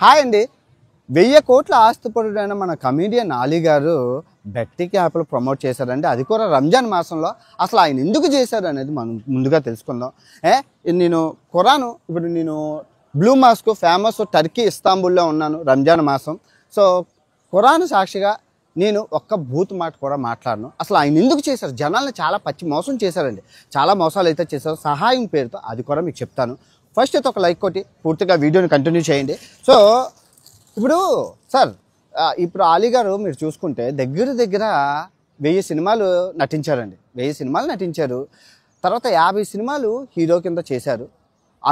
Hi అండి. 1000 కోట్ల ఆస్తిపరుడైన మన కమీడియన్ ఆలీ గారు బెట్టింగ్ యాప్లు ప్రమోట్ చేశారండి. అది కూడా రంజాన్ మాసంలో. అసలు ఆయన ఎందుకు చేశారు అనేది మనం ముందుగా తెలుసుకుందాం. నేను ఖురాను ఇప్పుడు నేను బ్లూ మాస్క్ ఫేమస్ టర్కీ ఇస్తాంబుల్లో ఉన్నాను రంజాన్ మాసం. సో ఖురాను సాక్షిగా నేను ఒక్క బూత్ మాట కూడా మాట్లాడను. అసలు ఆయన ఎందుకు చేశారు? జనాల్ని చాలా పచ్చి మోసం చేశారండి. చాలా మోసాలు అయితే చేశారు సహాయం పేరుతో. అది కూడా మీకు చెప్తాను. ఫస్ట్ అయితే ఒక లైక్ కొట్టి పూర్తిగా వీడియోని కంటిన్యూ చేయండి. సో ఇప్పుడు సార్ ఇప్పుడు ఆలీ గారు మీరు చూసుకుంటే దగ్గర 1000 సినిమాలు నటించారండి. 1000 సినిమాలు నటించారు. తర్వాత 50 సినిమాలు హీరో కింద చేశారు.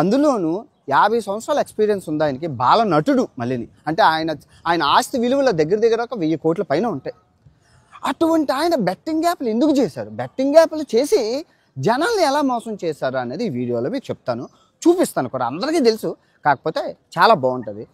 అందులోనూ 50 సంవత్సరాల ఎక్స్పీరియన్స్ ఉంది ఆయనకి. బాల నటుడు మళ్ళీని. అంటే ఆయన ఆస్తి విలువల దగ్గర ఒక 1000 కోట్ల పైన ఉంటాయి. అటువంటి ఆయన బెట్టింగ్ యాప్లు ఎందుకు చేశారు? బెట్టింగ్ యాప్లు చేసి జనాల్ని ఎలా మోసం చేశారు అనేది ఈ వీడియోలో మీకు చెప్తాను, చూపిస్తాను కూడా. అందరికీ తెలుసు, కాకపోతే చాలా బాగుంటుంది.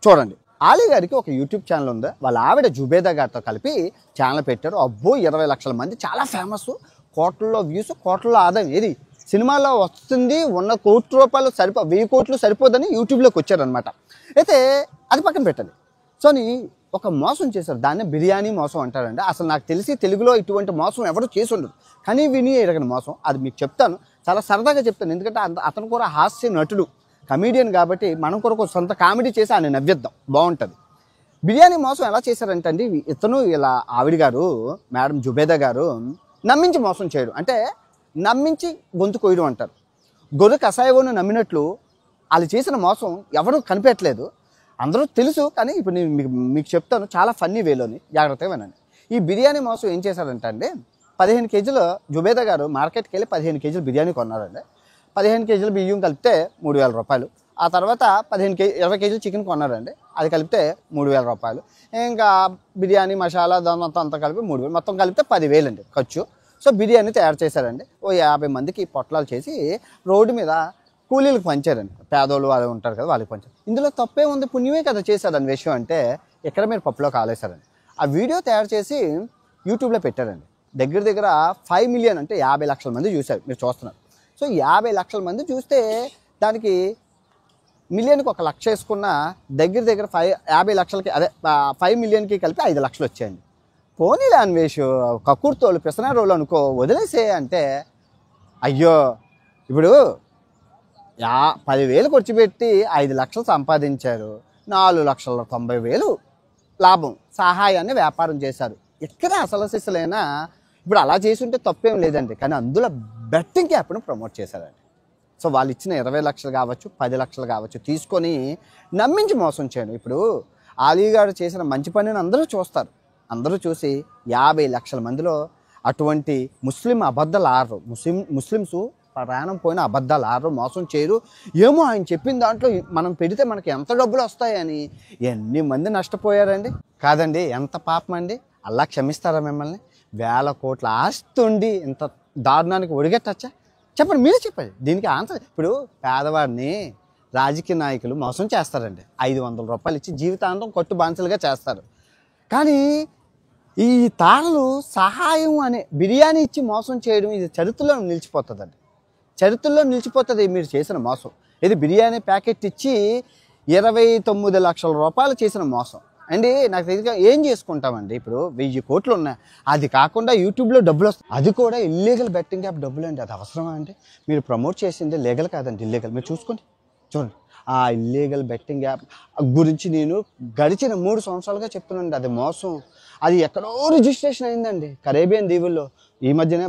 చూడండి, ఆలీ గారికి ఒక యూట్యూబ్ ఛానల్ ఉంది. వాళ్ళ ఆవిడ జుబేదా గారితో కలిపి ఛానల్ పెట్టారు. అబ్బో 20 లక్షల మంది, చాలా ఫేమస్. కోట్లలో వ్యూస్, కోట్లలో ఆదాయం. ఏది సినిమాలో వస్తుంది, ఉన్న ₹1 1000 కోట్లు సరిపోదని యూట్యూబ్లోకి వచ్చారనమాట. అయితే అది పక్కన పెట్టాలి. సో ఒక మోసం చేశారు. దాన్ని బిర్యానీ మోసం అంటారండి. అసలు నాకు తెలిసి తెలుగులో ఇటువంటి మోసం ఎవరు చేసి ఉండదు. కానీ విని ఎరగని మోసం. అది మీకు చెప్తాను, చాలా సరదాగా చెప్తాను. ఎందుకంటే అతను కూడా హాస్య నటుడు, కమీడియన్ కాబట్టి మనం కూడా సొంత కామెడీ చేసి ఆయన నవ్విద్దాం, బాగుంటుంది. బిర్యానీ మోసం ఎలా చేశారంటే అండి, ఇతను ఇలా ఆవిడ గారు మేడం జుబేదా గారు నమ్మించి మోసం చేయడం, అంటే నమ్మించి గొంతు కొయ్యడం అంటారు. గొర్రె కషాయవును నమ్మినట్లు వాళ్ళు చేసిన మోసం ఎవరు కనిపెట్టలేదు. అందరూ తెలుసు, కానీ ఇప్పుడు నేను మీకు చెప్తాను చాలా ఫన్నీ వేలోని, జాగ్రత్తగా వినండి. ఈ బిర్యానీ మోసం ఏం చేశారంటే అండి, 15 కేజీలు జుబేదా గారు మార్కెట్కి వెళ్ళి 15 కేజీలు బిర్యానీ కొన్నారండి. 15 కేజీలు బియ్యం కలిపితే ₹3000. ఆ తర్వాత 20 కేజీలు చికెన్ కొన్నారండి. అది కలిపితే ₹3000. ఇంకా బిర్యానీ మసాలా దాని అంతా కలిపి 3000, మొత్తం కలిపితే 10,000 అండి ఖర్చు. సో బిర్యానీ తయారు చేశారండి. ఓ 50 మందికి పొట్లాలు చేసి రోడ్డు మీద కూలీలకు పంచారండి. పేదోళ్ళు వాళ్ళు ఉంటారు కదా, వాళ్ళకి పంచారు. ఇందులో తప్పే ఉంది, పుణ్యమే కదా చేశారని విషయం అంటే ఇక్కడ మీరు పప్పులో కాలేశారండి. ఆ వీడియో తయారు చేసి యూట్యూబ్లో పెట్టారండి. దగ్గర 5 మిలియన్ అంటే 50 లక్షల మంది చూశారు, మీరు చూస్తున్నారు. సో 50 లక్షల మంది చూస్తే దానికి మిలియన్కి 1 లక్ష వేసుకున్న దగ్గర 50 లక్షలకి, అదే 5 మిలియన్కి కలిపి 5 లక్షలు వచ్చాయండి. పోనీలే అన్వేషు, కక్కుర్తోళ్ళు పిసనారోళ్ళు అనుకో, వదిలేసే అంటే, అయ్యో ఇప్పుడు 10,000 ఖర్చు పెట్టి 5 లక్షలు సంపాదించారు. 4,90,000 లాభం, సహాయాన్ని వ్యాపారం చేశారు. ఎక్కడ అసలు సిసలైనా ఇప్పుడు అలా చేసి ఉంటే తప్పేం లేదండి. కానీ అందులో బెట్టింగ్ యాప్ను ప్రమోట్ చేశారండి. సో వాళ్ళు ఇచ్చిన 20 లక్షలు కావచ్చు, 10 లక్షలు కావచ్చు తీసుకొని నమ్మించి మోసం చేయడం. ఇప్పుడు ఆలీ గారు చేసిన మంచి పనిని అందరూ చూస్తారు. అందరూ చూసి 50 లక్షల మందిలో అటువంటి ముస్లిం అబద్ధాలు ఆడరు. ముస్లిమ్స్ ప్రాణం పోయిన అబద్ధాలు ఆడరు, మోసం చేయరు. ఏమో ఆయన చెప్పిన దాంట్లో మనం పెడితే మనకి ఎంత డబ్బులు వస్తాయని ఎన్ని మంది నష్టపోయారండి. కాదండి, ఎంత పాపం అండి. అల్లా క్షమిస్తారా మిమ్మల్ని? 1000 కోట్ల ఆస్తి ఉండి ఇంత దారుణానికి ఒడిగట్టచ్చా? చెప్పండి, మీరే చెప్పండి దీనికి ఆన్సర్. ఇప్పుడు పేదవాడిని రాజకీయ నాయకులు మోసం చేస్తారండి. ₹500 ఇచ్చి జీవితాంతం కట్టు బాన్సలుగా చేస్తారు. కానీ ఈ తారలు సహాయం అనే బిర్యానీ ఇచ్చి మోసం చేయడం, ఇది చరిత్రలో నిలిచిపోతుందండి. చరిత్రలో నిలిచిపోతుంది మీరు చేసిన మోసం. ఇది బిర్యానీ ప్యాకెట్ ఇచ్చి ₹29 లక్షల చేసిన మోసం అండి. నాకు తెలియక ఏం చేసుకుంటామండి. ఇప్పుడు 1000 కోట్లు ఉన్నాయి, అది కాకుండా యూట్యూబ్లో డబ్బులు వస్తాయి. అది కూడా ఇల్లీగల్ బెట్టింగ్ యాప్ డబ్బులు అండి. అది అవసరమా అండి? మీరు ప్రమోట్ చేసింది లీగల్ కాదండి, ఇల్లీగల్. మీరు చూసుకోండి, చూడండి. ఆ ఇల్లీగల్ బెట్టింగ్ యాప్ గురించి నేను గడిచిన 3 సంవత్సరాలుగా చెప్తున్నానండి. అది మోసం. అది ఎక్కడో రిజిస్ట్రేషన్ అయిందండి, కరేబియన్ దీవుల్లో. ఈ మధ్యనే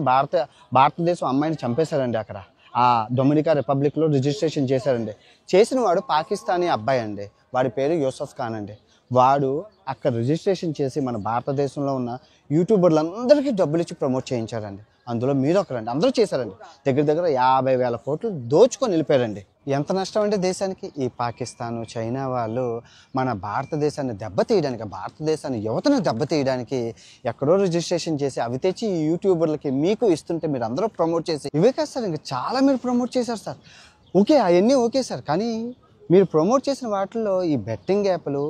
భారతదేశం అమ్మాయిని చంపేశారండి. అక్కడ ఆ డొమినికా రిపబ్లిక్లో రిజిస్ట్రేషన్ చేశారండి. చేసిన వాడు పాకిస్తానీ అబ్బాయి అండి. వాడి పేరు యూసఫ్ ఖాన్ అండి. వాడు అక్కడ రిజిస్ట్రేషన్ చేసి మన భారతదేశంలో ఉన్న యూట్యూబర్లందరికీ డబ్బులు ఇచ్చి ప్రమోట్ చేయించారండి. అందులో మీరు ఒకరండి. అందరూ చేశారండి. దగ్గర 50,000 కోట్లు దోచుకొని వెళ్ళిపోయారండి. ఎంత నష్టం అంటే దేశానికి. ఈ పాకిస్తాను, చైనా వాళ్ళు మన భారతదేశాన్ని దెబ్బతీయడానికి, భారతదేశాన్ని యువతను దెబ్బతీయడానికి ఎక్కడో రిజిస్ట్రేషన్ చేసి అవి తెచ్చి ఈ యూట్యూబర్లకి మీకు ఇస్తుంటే మీరు అందరూ ప్రమోట్ చేసి, ఇవే కాదు సార్, ఇంకా చాలా మీరు ప్రమోట్ చేశారు సార్. ఓకే, అవన్నీ ఓకే సార్. కానీ మీరు ప్రమోట్ చేసిన వాటిల్లో ఈ బెట్టింగ్ యాప్లు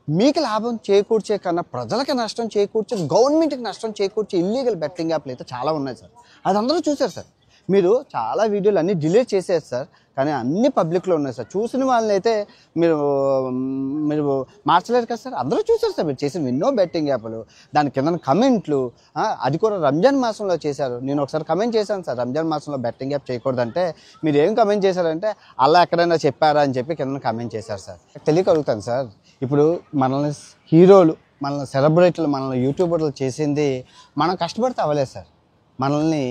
మీకు లాభం చేకూర్చే కన్నా ప్రజలకి నష్టం చేకూర్చే, గవర్నమెంట్కి నష్టం చేకూర్చే ఇల్లీగల్ బెట్టింగ్ యాప్లు అయితే చాలా ఉన్నాయి సార్. అది అందరూ చూశారు సార్. మీరు చాలా వీడియోలు అన్నీ డిలీట్ చేసేది సార్, కానీ అన్ని పబ్లిక్లో ఉన్నాయి సార్. చూసిన వాళ్ళని అయితే మీరు మార్చలేరు కదా సార్. అందరూ చూసారు సార్ మీరు చేసిన ఎన్నో బెట్టింగ్ యాప్లు, దాని కింద కమెంట్లు. అది కూడా రంజాన్ మాసంలో చేశారు. నేను ఒకసారి కమెంట్ చేశాను సార్, రంజాన్ మాసంలో బెట్టింగ్ యాప్ చేయకూడదంటే మీరు ఏం కమెంట్ చేశారంటే అలా ఎక్కడైనా చెప్పారా అని చెప్పి కింద కమెంట్ చేశారు సార్. తెలియగలుగుతాను సార్. ఇప్పుడు మనల్ని హీరోలు, మనల్ని సెలబ్రిటీలు, మనల్ని యూట్యూబర్లు చేసింది మనం కష్టపడితే అవ్వలేదు సార్. మనల్ని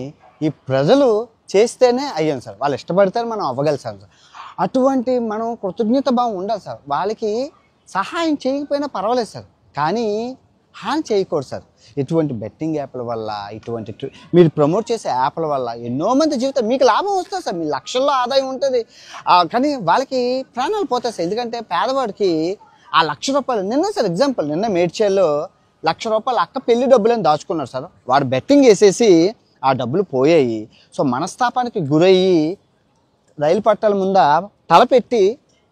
ఈ ప్రజలు చేస్తేనే అయ్యాం సార్. వాళ్ళు ఇష్టపడితే మనం అవ్వగలిసాం సార్. అటువంటి మనం కృతజ్ఞత భావం ఉండాలి సార్. వాళ్ళకి సహాయం చేయకపోయినా పర్వాలేదు సార్, కానీ హాని చేయకూడదు సార్. ఇటువంటి బెట్టింగ్ యాప్ల వల్ల, ఇటువంటి మీరు ప్రమోట్ చేసే యాప్ల వల్ల ఎన్నో మంది జీవితం మీకు లాభం వస్తుంది సార్. మీ లక్షల్లో ఆదాయం ఉంటుంది, కానీ వాళ్ళకి ప్రాణాలు పోతాయి సార్. ఎందుకంటే పేదవాడికి ఆ ₹1,00,000 నిన్న సార్ ఎగ్జాంపుల్, నిన్న మేడ్చల్లో ₹1,00,000 అక్క పెళ్లి డబ్బులని దాచుకున్నారు సార్. వాడు బెట్టింగ్ వేసేసి ఆ డబ్బులు పోయాయి. సో మనస్తాపానికి గురయ్యి రైలు పట్టాల ముంద తలపెట్టి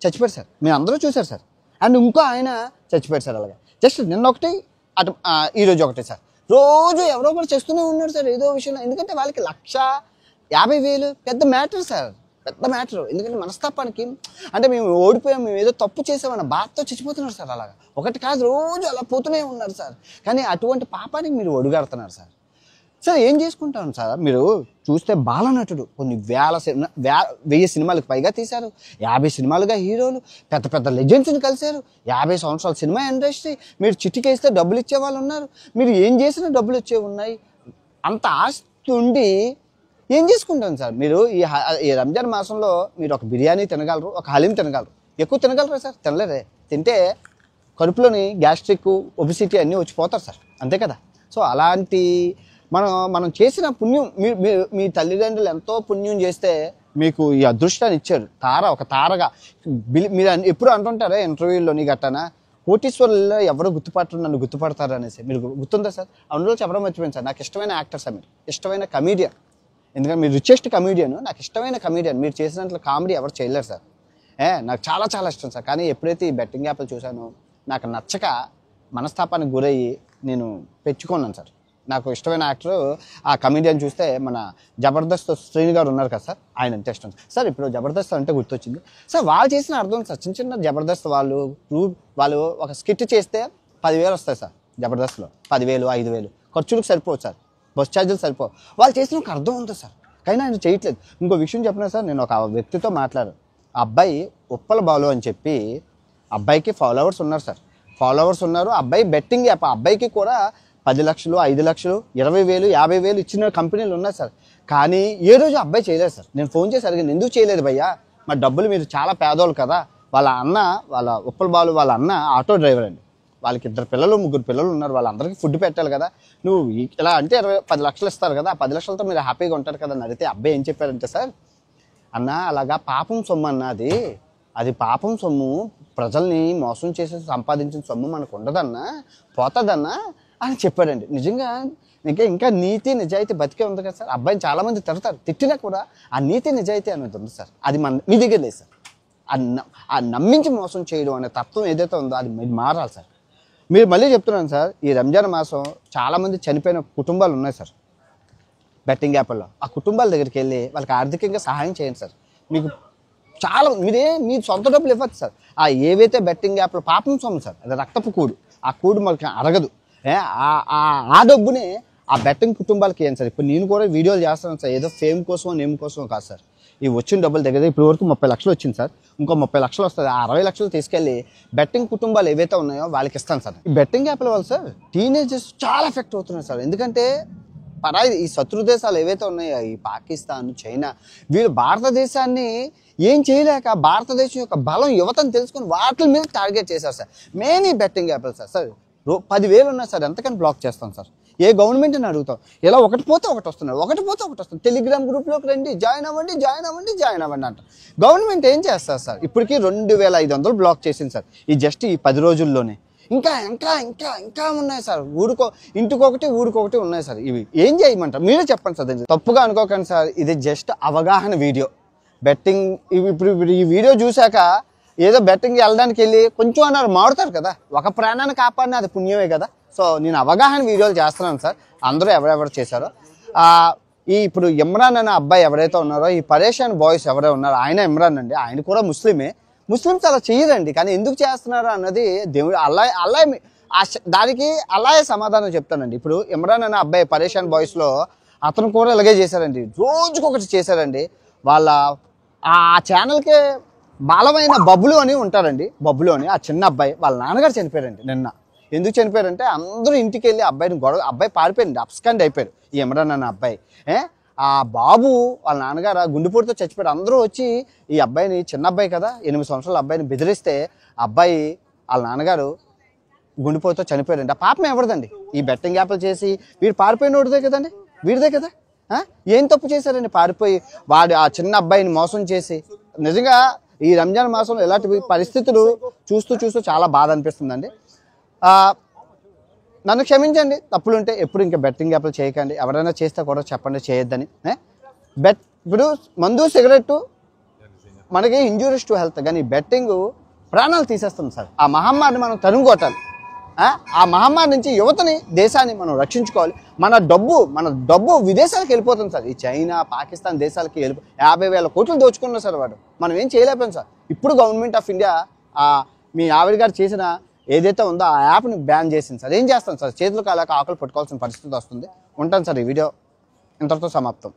చచ్చిపోయారు సార్. మీరు అందరూ చూశారు సార్. అండ్ ఇంకో ఆయన చచ్చిపోయారు సార్. అలాగే జస్ట్ నిన్న ఒకటి, అటు ఈరోజు ఒకటి సార్. రోజు ఎవరో ఒకరు చేస్తూనే ఉన్నారు సార్ ఏదో విషయంలో. ఎందుకంటే వాళ్ళకి 1,50,000 పెద్ద మ్యాటర్ సార్, పెద్ద మ్యాటర్. ఎందుకంటే మనస్తాపానికి అంటే మేము ఓడిపోయాం, మేము ఏదో తప్పు చేసామన్న బాధతో చచ్చిపోతున్నారు సార్. అలాగా ఒకటి కాదు, రోజు అలా పోతూనే ఉన్నారు సార్. కానీ అటువంటి పాపానికి మీరు ఒడిగడుతున్నారు సార్. సార్ ఏం చేసుకుంటాం సార్. మీరు చూస్తే బాలనటుడు కొన్ని 1000 సినిమాలకు పైగా తీశారు, 50 సినిమాలుగా హీరోలు, పెద్ద పెద్ద లెజెండ్స్ని కలిశారు, 50 సంవత్సరాల సినిమా ఇండస్ట్రీ. మీరు చిటికేస్తే డబ్బులు ఇచ్చే వాళ్ళు ఉన్నారు, మీరు ఏం చేసినా డబ్బులు వచ్చేవి ఉన్నాయి. అంత ఆస్తి ఉండి ఏం చేసుకుంటాం సార్. మీరు ఈ రంజాన్ మాసంలో మీరు ఒక బిర్యానీ తినగలరు, ఒక హలీం తినగలరు. ఎక్కువ తినగలరా సార్? తినలేరే. తింటే కడుపులోని గ్యాస్ట్రిక్, ఒబిసిటీ అన్నీ వచ్చిపోతారు సార్, అంతే కదా. సో అలాంటి మనం చేసిన పుణ్యం, మీ తల్లిదండ్రులు ఎంతో పుణ్యం చేస్తే మీకు ఈ అదృష్టాన్ని ఇచ్చారు. ఒక తారగా మీరు ఎప్పుడు అంటుంటారా ఇంటర్వ్యూలో నీ గట్టనా, కోటీశ్వరుల్లో ఎవరు గుర్తుపట్టరు, నన్ను గుర్తుపడతారు అనేసి. మీరు గుర్తుందా సార్? అందులో చెప్పడం మర్చిపోయింది సార్. నాకు ఇష్టమైన యాక్టర్ సార్, మీరు ఇష్టమైన కమీడియన్. ఎందుకంటే మీరు రిచెస్ట్ కమీడియన్, నాకు ఇష్టమైన కమీడియన్. మీరు చేసినట్లు కామెడీ ఎవరు చేయలేరు సార్. నాకు చాలా చాలా ఇష్టం సార్. కానీ ఎప్పుడైతే ఈ బెట్టింగ్ యాప్లు చూశానో నాకు నచ్చక మనస్తాపానికి గురయ్యి నేను పెంచుకున్నాను సార్. నాకు ఇష్టమైన యాక్టర్ ఆ కమీడియన్ చూస్తే మన జబర్దస్త్ శ్రీని గారు ఉన్నారు కదా సార్, ఆయన అంటే ఇష్టం సార్. ఇప్పుడు జబర్దస్త్ అంటే గుర్తొచ్చింది సార్. వాళ్ళు చేసిన అర్థం సార్, చిన్న చిన్న జబర్దస్త్ వాళ్ళు ఒక స్కిట్ చేస్తే 10,000 వస్తాయి సార్. జబర్దస్త్లో 10,000, 5,000 ఖర్చులకు సరిపోవు సార్, బస్ ఛార్జీలు సరిపోవు. వాళ్ళు చేసిన ఒక అర్థం ఉంటుంది సార్, కానీ ఆయన చేయట్లేదు. ఇంకో విషయం చెప్పినా సార్, నేను ఒక వ్యక్తితో మాట్లాడాను. ఆ అబ్బాయి ఉప్పల బాలు అని చెప్పి, అబ్బాయికి ఫాలోవర్స్ ఉన్నారు సార్, ఫాలోవర్స్ ఉన్నారు. అబ్బాయి బెట్టింగ్ యాప్, అబ్బాయికి కూడా 10 లక్షలు, 5 లక్షలు, 20,000, 50,000 ఇచ్చిన కంపెనీలు ఉన్నాయి సార్. కానీ ఏ రోజు అబ్బాయి చేయలేదు సార్. నేను ఫోన్ చేసి అడిగాను, ఎందుకు చేయలేదు భయ్యా, మా డబ్బులు మీరు చాలా పేదోళ్ళు కదా. వాళ్ళ ఉప్పల బాలు వాళ్ళ అన్న ఆటో డ్రైవర్ అండి. వాళ్ళకి 2 పిల్లలు 3 పిల్లలు ఉన్నారు. వాళ్ళందరికీ ఫుడ్ పెట్టాలి కదా. నువ్వు ఇలా అంటే 10 లక్షలు ఇస్తారు కదా, 10 లక్షలతో మీరు హ్యాపీగా ఉంటారు కదా అని అడిగితే అబ్బాయి ఏం చెప్పారంటే సార్, అన్న అలాగా పాపం సొమ్ము అన్న, అది పాపం సొమ్ము, ప్రజల్ని మోసం చేసి సంపాదించిన సొమ్ము మనకు ఉండదన్నా, పోతుందన్నా అని చెప్పాడండి. నిజంగా ఇంకా నీతి నిజాయితీ బతికే ఉంది కదా సార్. అబ్బాయిని చాలామంది తిడతారు, తిట్టినా కూడా ఆ నీతి నిజాయితీ అనేది ఉంది సార్. అది మీ దగ్గర లేదు సార్. ఆ నమ్మించి మోసం చేయడం అనే తత్వం ఏదైతే ఉందో అది మీరు మారాలి సార్. మీరు మళ్ళీ చెప్తున్నాను సార్, ఈ రంజాన్ మాసం చాలామంది చనిపోయిన కుటుంబాలు ఉన్నాయి సార్ బెట్టింగ్ యాప్ల్లో. ఆ కుటుంబాల దగ్గరికి వెళ్ళి వాళ్ళకి ఆర్థికంగా సహాయం చేయండి సార్. మీకు చాలా మీ సొంత డబ్బులు ఇవ్వచ్చు సార్. ఏవైతే బెట్టింగ్ యాప్లో పాపం సొమ్ము సార్, అది రక్తపు కూడు, ఆ కూడు మనకి అరగదు. ఆ డబ్బుని ఆ బెట్టింగ్ కుటుంబాలకి ఏం సార్. ఇప్పుడు నేను కూడా వీడియోలు చేస్తాను సార్, ఏదో ఫేమ్ కోసమో నేమ్ కోసమో కాదు సార్. ఈ వచ్చిన డబ్బుల దగ్గర ఇప్పుడు వరకు 30 లక్షలు వచ్చింది సార్, ఇంకో 30 లక్షలు వస్తుంది. ఆ 60 లక్షలు తీసుకెళ్ళి బెట్టింగ్ కుటుంబాలు ఏవైతే ఉన్నాయో వాళ్ళకి ఇస్తాను సార్. ఈ బెట్టింగ్ యాప్ల వల్ల సార్ టీనేజర్స్ చాలా ఎఫెక్ట్ అవుతున్నారు సార్. ఎందుకంటే ఈ శత్రు దేశాలు ఏవైతే ఉన్నాయో, ఈ పాకిస్తాన్, చైనా, వీళ్ళు భారతదేశాన్ని ఏం చేయలేక భారతదేశం యొక్క బలం యువతను తెలుసుకొని వాటి మీద టార్గెట్ చేశారు సార్. మెయిన్ ఈ బెట్టింగ్ యాప్లు సార్. 10,000 ఉన్నాయి సార్, ఎంతకని బ్లాక్ చేస్తాం సార్. ఏ గవర్నమెంట్ని అడుగుతాం, ఇలా ఒకటి పోతే ఒకటి వస్తుంది. టెలిగ్రామ్ గ్రూప్లోకి రండి, జాయిన్ అవ్వండి అంట. గవర్నమెంట్ ఏం చేస్తారు సార్? ఇప్పటికీ 2,500 బ్లాక్ చేసింది సార్ ఈ 10 రోజుల్లోనే. ఇంకా ఉన్నాయి సార్. ఊరికొకటి ఉన్నాయి సార్. ఇవి ఏం చేయమంటారు మీరే చెప్పండి సార్. తప్పుగా అనుకోకండి సార్, ఇది జస్ట్ అవగాహన వీడియో. బెట్టింగ్ ఇప్పుడు ఈ వీడియో చూశాక ఏదో బెట్టింగ్ వెళ్ళడానికి వెళ్ళి కొంచెం అన్నారు మారుతారు కదా, ఒక ప్రాణాన్ని కాపాడినా అది పుణ్యమే కదా. సో నేను అవగాహన వీడియోలు చేస్తున్నాను సార్. అందరూ ఎవరెవరు చేశారో ఇప్పుడు ఇమ్రాన్ అనే అబ్బాయి ఎవరైతే ఉన్నారో, ఈ పరేషాన్ బాయ్స్ ఎవరైతే ఉన్నారో, ఆయన ఇమ్రాన్ అండి, ఆయన కూడా ముస్లిమే. ముస్లిమ్స్ అలా చేయరండి, కానీ ఎందుకు చేస్తున్నారు అన్నది దేవుడు అల్లా దానికి అల్లాయే సమాధానం చెప్తానండి. ఇప్పుడు ఇమ్రాన్ అనే అబ్బాయి పరేషాన్ బాయ్స్లో అతను కూడా ఇలాగే చేశారండి, రోజుకొకటి చేశారండి. వాళ్ళ ఆ ఛానల్కే బాలమైన బబ్బులు అని ఉంటారండి, బబ్బులు అని ఆ చిన్న అబ్బాయి వాళ్ళ నాన్నగారు చనిపోయారండి నిన్న. ఎందుకు చనిపోయారంటే అందరూ ఇంటికి వెళ్ళి అబ్బాయిని అబ్బాయి పారిపోయింది, అప్స్కాండ్ అయిపోయారు ఈ ఇమ్రాన్ అన్న అబ్బాయి. ఆ బాబు వాళ్ళ నాన్నగారు గుండెపోటుతో చచ్చిపోయారు. అందరూ వచ్చి ఈ అబ్బాయిని, చిన్న అబ్బాయి కదా 8 సంవత్సరాల అబ్బాయిని బెదిరిస్తే అబ్బాయి వాళ్ళ నాన్నగారు గుండెపోటుతో చనిపోయారండి. ఆ పాపం ఎవరిదండి? ఈ బెట్టింగ్ యాప్లు చేసి వీడు పారిపోయినోడిదే కదండి, వీడిదే కదా. ఏం తప్పు చేశారండి పారిపోయి వాడు ఆ చిన్న అబ్బాయిని మోసం చేసి? నిజంగా ఈ రంజాన్ మాసంలో ఇలాంటి పరిస్థితులు చూస్తూ చాలా బాధ అనిపిస్తుందండి. నన్ను క్షమించండి, తప్పులుంటే ఎప్పుడు ఇంకా బెట్టింగ్ యాప్లు చేయకండి. ఎవరైనా చేస్తే కూడా చెప్పండి చేయొద్దని. ఇప్పుడు మందు సిగరెట్టు మనకి ఇంజూరియస్ టు హెల్త్, కానీ బెట్టింగ్ ప్రాణాలు తీసేస్తుంది సార్. ఆ మహమ్మారిని మనం తరుముకొట్టాలి. ఆ మహమ్మారి నుంచి యువతని, దేశాన్ని మనం రక్షించుకోవాలి. మన డబ్బు విదేశాలకు వెళ్ళిపోతుంది సార్. ఈ చైనా, పాకిస్తాన్ దేశాలకి 50,000 కోట్లు దోచుకున్నారు సార్ వాడు. మనం ఏం చేయలేకపోయాం సార్. ఇప్పుడు గవర్నమెంట్ ఆఫ్ ఇండియా మీ ఆవిడ గారు చేసిన ఏదైతే ఉందో ఆ యాప్ని బ్యాన్ చేసింది సార్. ఏం చేస్తాం సార్? చేతులు కాలేక ఆకులు పట్టుకోవాల్సిన పరిస్థితి వస్తుంది. ఉంటాను సార్. ఈ వీడియో ఇంతటితో సమాప్తం.